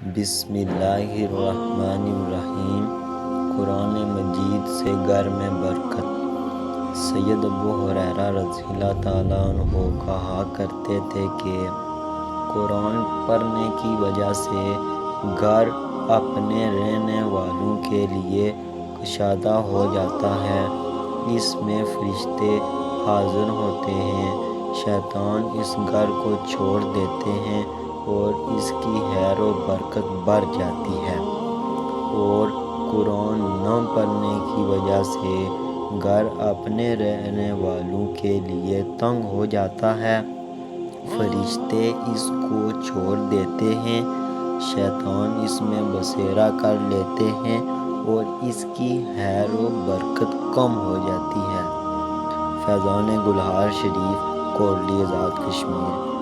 بسم اللہ الرحمن الرحیم۔ قرآن مجید سے گھر میں برکت۔ سید ابو ہریرہ رضی اللہ تعالیٰ عنہ کہا کرتے تھے کہ قرآن پڑھنے کی وجہ سے گھر اپنے رہنے والوں کے لیے کشادہ ہو جاتا ہے۔ اس میں فرشتے حاضر ہوتے ہیں، شیطان اس گھر کو چھوڑ دیتے ہیں اور اس کی خیر و برکت بڑھ جاتی ہے۔ اور قرآن نہ پڑھنے کی وجہ سے گھر اپنے رہنے والوں کے لیے تنگ ہو جاتا ہے، فرشتے اس کو چھوڑ دیتے ہیں، شیطان اس میں بسیرا کر لیتے ہیں اور اس کی خیر و برکت کم ہو جاتی ہے۔ فیضان گلہار شریف، کوٹلی آزاد کشمیر۔